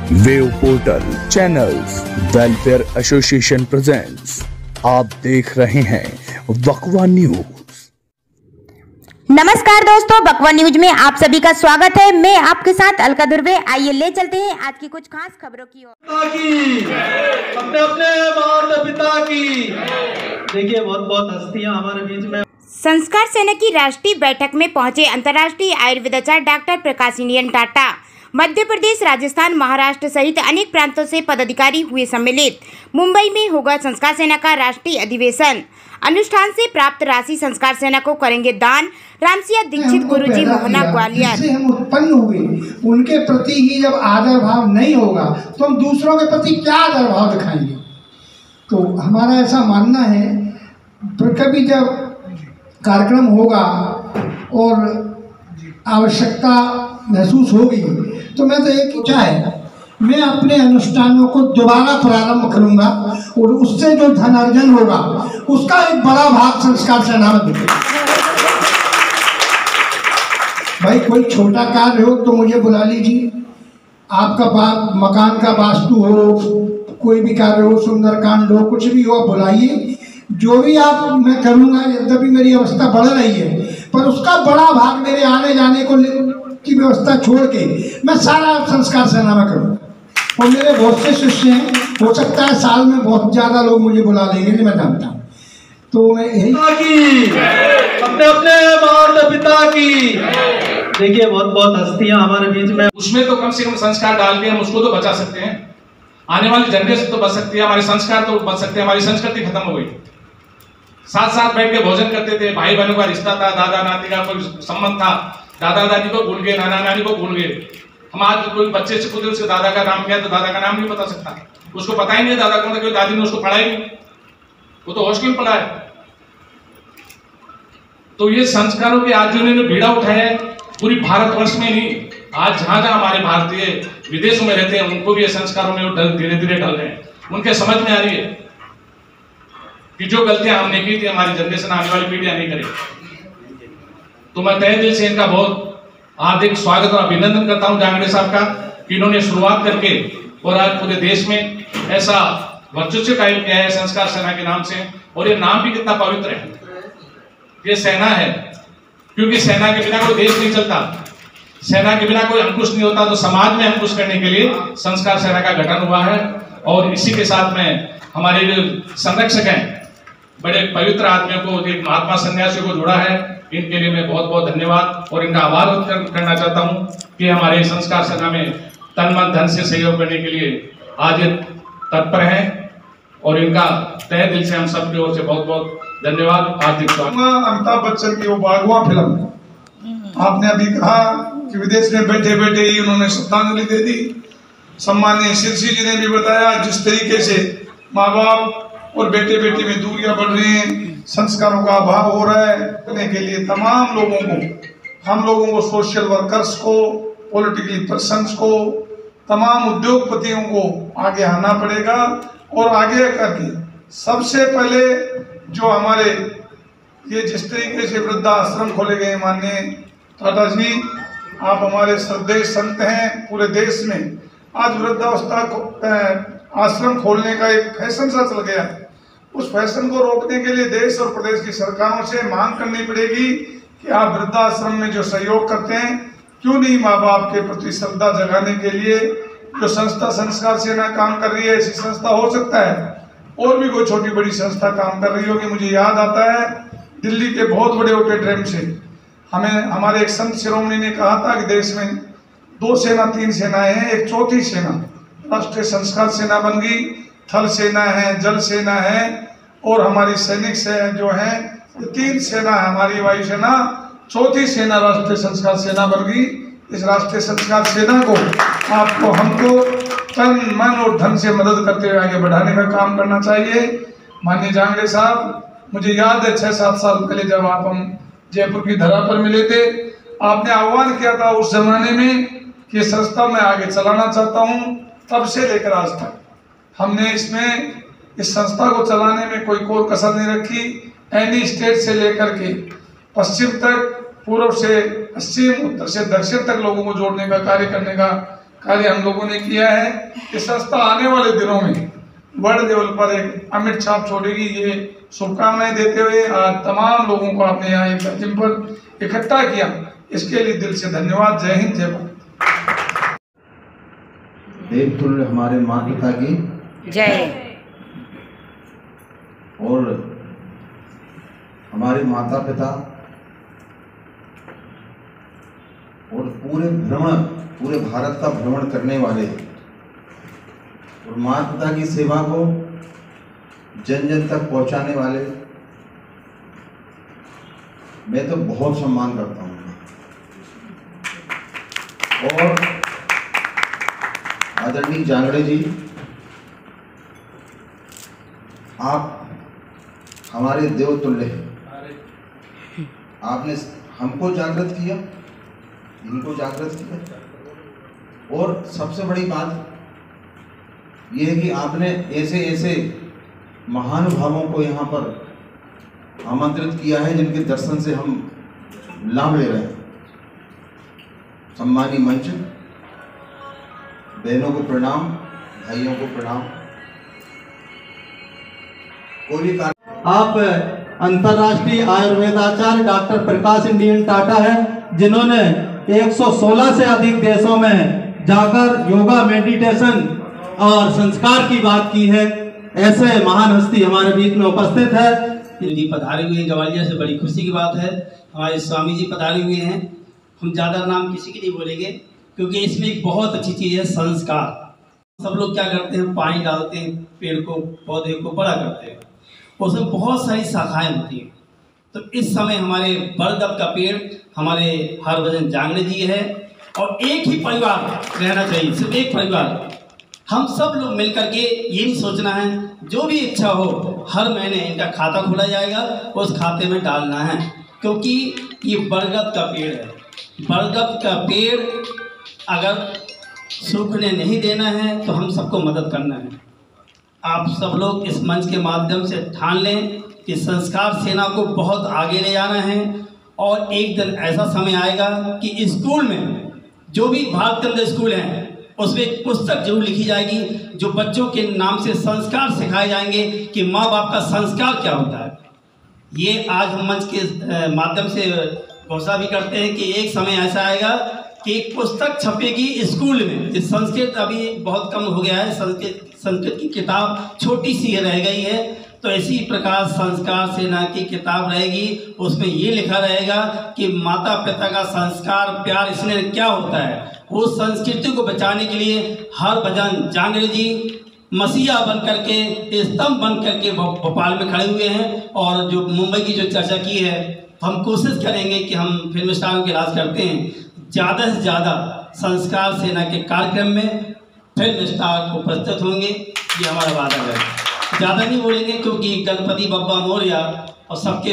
Wave portal channels welfare association presents. आप देख रहे हैं बकवा न्यूज। नमस्कार दोस्तों, बकवा न्यूज में आप सभी का स्वागत है। मैं आपके साथ अलका दुर्वे। आइए ले चलते हैं आज की कुछ खास खबरों की ओर। अपने अपने भारत पिता की। देखिए बहुत बहुत हस्तियां हमारे बीच में। संस्कार सेना की राष्ट्रीय बैठक में पहुंचे अंतर्राष्ट्रीय आयुर्वेदाचार्य डॉक्टर प्रकाश इंडियन टाटा। मध्य प्रदेश, राजस्थान, महाराष्ट्र सहित अनेक प्रांतों से पदाधिकारी हुए सम्मिलित। मुंबई में होगा संस्कार सेना का राष्ट्रीय अधिवेशन। अनुष्ठान से प्राप्त राशि संस्कार सेना को करेंगे दान। रामसिया दीक्षित गुरुजी, मोहना, ग्वालियर। जिससे हम उत्पन्न हुए उनके प्रति ही जब आदर भाव नहीं होगा तो हम दूसरों के प्रति क्या आदर भाव दिखाएंगे। तो हमारा ऐसा मानना है, कभी जब कार्यक्रम होगा और आवश्यकता महसूस होगी तो मैं तो एक इच्छा है, मैं अपने अनुष्ठानों को दोबारा प्रारंभ करूंगा और उससे जो धन अर्जन होगा उसका एक बड़ा भाग संस्कार सेना में दूंगा। भाई कोई छोटा कार्य हो तो मुझे बुला लीजिए। आपका मकान का वास्तु हो, कोई भी कार्य हो, सुंदरकांड हो, कुछ भी हो, बुलाइए। जो भी आप मैं करूंगा, यद्यपि मेरी अवस्था बढ़ रही है पर उसका बड़ा भाग मेरे आने जाने को की व्यवस्था छोड़ के मैं सारा संस्कार सेना में करूँगा। और मेरे बहुत से शिष्य हैं, हो सकता है साल में बहुत ज़्यादा लोग मुझे बुला लेंगे, मैं जानता हूँ। तो मैं यही अपने अपने भारत पिता की। देखिए बहुत बहुत हस्तियां हमारे बीच में। उसमें तो कम से कम संस्कार डाल के हम उसको तो बचा सकते हैं। आने वाली जनरेशन तो बच सकती है, हमारे संस्कार तो बच सकते हैं। हमारी संस्कृति खत्म हो गई। साथ साथ बैठ के भोजन करते थे, भाई बहनों का रिश्ता था, दादा नानी का कोई संबंध था, दादा दादी को भूल गए, नाना नानी को भूल गए। हम आज कोई बच्चे से पूछे उसके दादा का नाम क्या है तो दादा का नाम नहीं बता सकता, उसको पता ही नहीं दादा कौन था, क्योंकि दादी ने उसको पढ़ाई नहीं, वो तो हॉस्टल में पढ़ा है। तो ये संस्कारों के आज जो इन्होंने बीड़ा उठाया है पूरी भारतवर्ष में नहीं, आज जहां जहां हमारे भारतीय विदेशों में रहते हैं उनको भी ये संस्कारों में धीरे धीरे ढल रहे हैं। उनके समझ में आ रही है कि जो गलतियां हमने की थी हमारी जनरेशन, आने वाली पीढ़ियां नहीं करेगी। तो मैं तहे दिल से इनका बहुत हार्दिक स्वागत और अभिनंदन करता हूं जांगड़े साहब का कि इन्होंने शुरुआत करके और आज पूरे देश में ऐसा वर्चस्व कायम किया है संस्कार सेना के नाम से। और ये नाम भी कितना पवित्र है, ये सेना है, क्योंकि सेना के बिना कोई देश नहीं चलता, सेना के बिना कोई अंकुश नहीं होता। तो समाज में अंकुश करने के लिए संस्कार सेना का गठन हुआ है। और इसी के साथ में हमारे जो संरक्षक हैं, बड़े पवित्र आदमियों को, एक महात्मा सन्यासी को जोड़ा है, इनके लिए मैं बहुत बहुत धन्यवाद और इनका आभार व्यक्त करना चाहता हूं कि हमारे संस्कार सेना में तन मन धन से सहयोग करने के लिए आज तत्पर हैं। और इनका तहे दिल से हम सब की ओर से बहुत बहुत धन्यवाद, हार्दिक स्वागत। अमिताभ बच्चन की वो बागवा फिल्म आपने अभी कहा कि विदेश में बैठे बैठे ही उन्होंने श्रद्धांजलि दे दी। सम्माननीय शीर्षी जी ने भी बताया जिस तरीके से माँ बाप और बेटे बेटी में दूरियां बढ़ रही हैं, संस्कारों का अभाव हो रहा है। करने के लिए तमाम लोगों को, हम लोगों को, सोशल वर्कर्स को, पॉलिटिकल पर्सन्स को, तमाम उद्योगपतियों को आगे आना पड़ेगा। और आगे करके सबसे पहले जो हमारे ये जिस तरीके से वृद्धाश्रम खोले गए, माननीय टाटा जी आप हमारे श्रद्धेय संत हैं पूरे देश में। आज वृद्धावस्था आश्रम खोलने का एक फैशन सा चल गया है। उस फैशन को रोकने के लिए देश और प्रदेश की सरकारों से मांग करनी पड़ेगी कि आप वृद्धाश्रम में जो सहयोग करते हैं, क्यों नहीं माँ बाप के प्रति श्रद्धा जगाने के लिए जो संस्था संस्कार सेना काम कर रही है, ऐसी संस्था हो सकता है और भी कोई छोटी बड़ी संस्था काम कर रही होगी। मुझे याद आता है दिल्ली के बहुत बड़े ऑडिटोरियम से हमें हमारे एक संत शिरोमणि ने कहा था कि देश में 2 सेना 3 सेनाएं हैं, एक चौथी सेना राष्ट्रीय संस्कार सेना बन गई। थल सेना है, जल सेना है और हमारी सैनिक से जो है 3 सेना है, हमारी वायुसेना, चौथी सेना राष्ट्रीय संस्कार सेना बन गई। इस राष्ट्रीय संस्कार सेना को आपको हमको तन मन और धन से मदद करते हुए आगे बढ़ाने का काम करना चाहिए। माननीय जांगड़े साहब, मुझे याद है 6-7 साल पहले जब आप हम जयपुर की धरा पर मिले थे, आपने आह्वान किया था उस जमाने में कि संस्था मैं आगे चलाना चाहता हूँ। तब से लेकर आज तक हमने इसमें इस संस्था को चलाने में कोई कोर कसर नहीं रखी। एनी स्टेट से लेकर के पश्चिम तक, पूर्व से पश्चिम, उत्तर से दक्षिण तक लोगों को जोड़ने का कार्य करने का कार्य हम लोगों ने किया है। ये संस्था आने वाले दिनों में वर्ल्ड लेवल पर एक अमिट छाप छोड़ेगी, ये शुभकामनाएं देते हुए आज तमाम लोगों को आपने यहाँ एक दर्जन पर इकट्ठा किया, इसके लिए दिल से धन्यवाद। जय हिंद, जय भारत। देवतुल्य हमारे माँ पिता की जय और हमारे माता पिता और पूरे भारत का भ्रमण करने वाले और माता पिता की सेवा को जन जन तक पहुंचाने वाले, मैं तो बहुत सम्मान करता हूँ। और आदरणीय जांगड़े जी, आप हमारे देवतुल्य हैं। आपने हमको जागृत किया, इनको जागृत किया, और सबसे बड़ी बात यह है कि आपने ऐसे ऐसे महानुभावों को यहाँ पर आमंत्रित किया है जिनके दर्शन से हम लाभ ले रहे हैं। सम्मानी मंच, बहनों को प्रणाम, भाइयों को प्रणाम। कोई आप अंतर्राष्ट्रीय आयुर्वेदाचार्य डॉक्टर प्रकाश इंडियन टाटा है, जिन्होंने 116 से अधिक देशों में जाकर योगा, मेडिटेशन और संस्कार की बात की है। ऐसे महान हस्ती हमारे बीच में उपस्थित है। जी पधारे हुए ग्वालियर से, बड़ी खुशी की बात है। हमारे स्वामी जी पधारे हुए हैं। हम ज़्यादा नाम किसी की नहीं बोलेंगे, क्योंकि इसमें एक बहुत अच्छी चीज़ है संस्कार। सब लोग क्या करते हैं, पानी डालते हैं, पेड़ को, पौधे को बड़ा करते हैं, उसमें बहुत सारी शाखाएं होती हैं। तो इस समय हमारे बरगद का पेड़ हमारे हरभजन जांगड़े जी है, और एक ही परिवार रहना चाहिए, सिर्फ एक परिवार। हम सब लोग मिलकर के ये नहीं सोचना है, जो भी इच्छा हो हर महीने इनका खाता खोला जाएगा, उस खाते में डालना है, क्योंकि ये बरगद का पेड़ है। बरगद का पेड़ अगर सूखने नहीं देना है तो हम सबको मदद करना है। आप सब लोग इस मंच के माध्यम से ठान लें कि संस्कार सेना को बहुत आगे ले जाना है, और एक दिन ऐसा समय आएगा कि स्कूल में, जो भी भारतीय स्कूल हैं, उसमें एक पुस्तक जरूर लिखी जाएगी, जो बच्चों के नाम से संस्कार सिखाए जाएंगे कि माँ बाप का संस्कार क्या होता है। ये आज हम मंच के माध्यम से घोषणा भी करते हैं कि एक समय ऐसा आएगा कि एक पुस्तक छपेगी स्कूल में। संस्कृत अभी बहुत कम हो गया है, संस्कृत की किताब छोटी सी रह गई है, तो इसी प्रकार संस्कार सेना की किताब रहेगी। उसमें ये लिखा रहेगा कि माता पिता का संस्कार, प्यार, स्नेह क्या होता है। वो संस्कृति को बचाने के लिए हरभजन जांगड़े जी मसीहा बन करके, स्तंभ बन करके भोपाल में खड़े हुए हैं। और जो मुंबई की जो चर्चा की है, हम कोशिश करेंगे कि हम फिल्म स्टारों के इलाज करते हैं, ज़्यादा से ज़्यादा संस्कार सेना के कार्यक्रम में फिल्म स्टार उपस्थित होंगे, ये हमारा वादा है। ज़्यादा नहीं बोलेंगे, क्योंकि गणपति बप्पा मोरया और सबके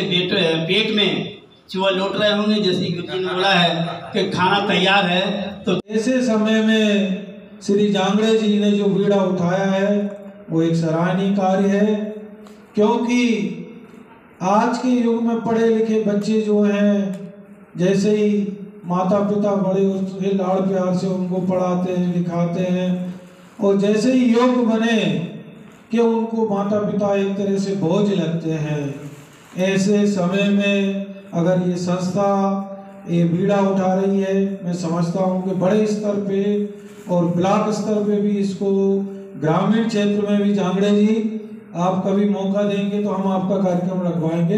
पेट में चूहा लौट रहे होंगे, जैसे गुरुजी ने बोला है कि खाना तैयार है। तो ऐसे समय में श्री जांगड़े जी ने जो बीड़ा उठाया है वो एक सराहनीय कार्य है, क्योंकि आज के युग में पढ़े लिखे बच्चे जो हैं, जैसे ही माता पिता बड़े उसके लाड़ प्यार से उनको पढ़ाते हैं, लिखाते हैं, और जैसे ही योग्य बने कि उनको माता पिता एक तरह से बोझ लगते हैं। ऐसे समय में अगर ये संस्था ये बीड़ा उठा रही है, मैं समझता हूँ कि बड़े स्तर पे और ब्लॉक स्तर पे भी, इसको ग्रामीण क्षेत्र में भी, जांगड़े जी आप कभी मौका देंगे तो हम आपका कार्यक्रम रखवाएंगे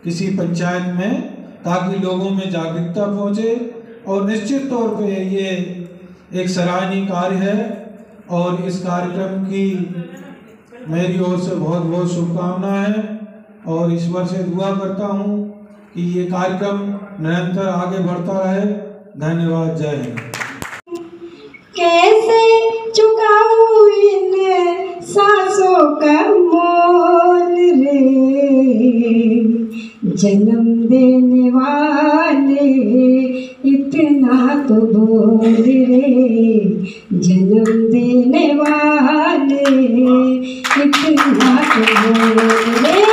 किसी पंचायत में, ताकि लोगों में जागरूकता पहुँचे। और निश्चित तौर पे ये एक सराहनीय कार्य है, और इस कार्यक्रम की मेरी ओर से बहुत बहुत शुभकामनाएं हैं, और ईश्वर से दुआ करता हूँ कि ये कार्यक्रम निरंतर आगे बढ़ता रहे। धन्यवाद। जय हिंद। कैसे चुकाऊं इन सांसों का मोल रे, जन्म देने वाले इतना तो बोल रे, जन्म देने वाले इतना तो बोल रे।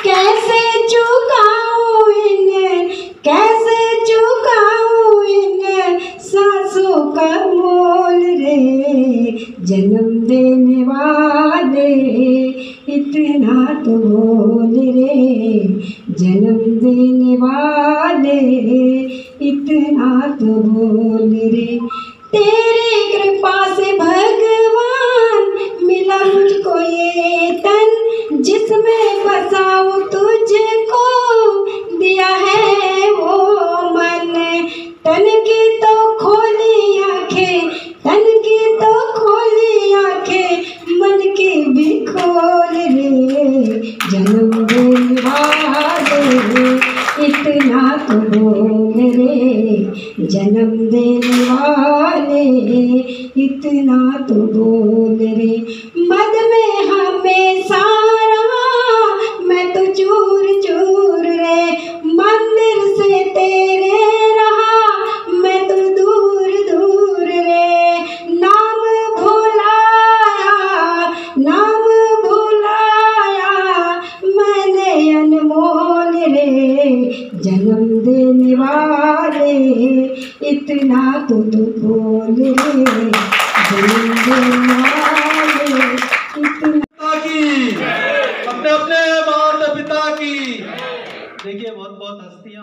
कैसे चुकाऊं इन्हें, कैसे चुकाऊं इन्हें सांसों का मोल जन्म देने वाले इतना तो बोल रे, जन्म देने वाले इतना तो बोल रे। तेरी कृपा से भगवान मिला मुझको ये तन, जिसमें बसाऊं तुझको दिया है वो मन। तन की तो खोली आंखें, तन की तो खोली आंखें, मन की भी खोल रे। जन्म देने वाले इतना तो बोल रे, जन्म देने वाले इतना तो बोल रे। मद में हमें सारा मैं तो चूर चूर रे, मंदिर से तेरे रहा मैं तो दूर दूर रे। नाम भुलाया, नाम भुलाया मैंने अनमोल रे। जन्म देने वाले इतना तो बोल रे, जन्म देने वाले इतना की, अपने अपने भारत पिता की। देखिए बहुत बहुत हस्तियां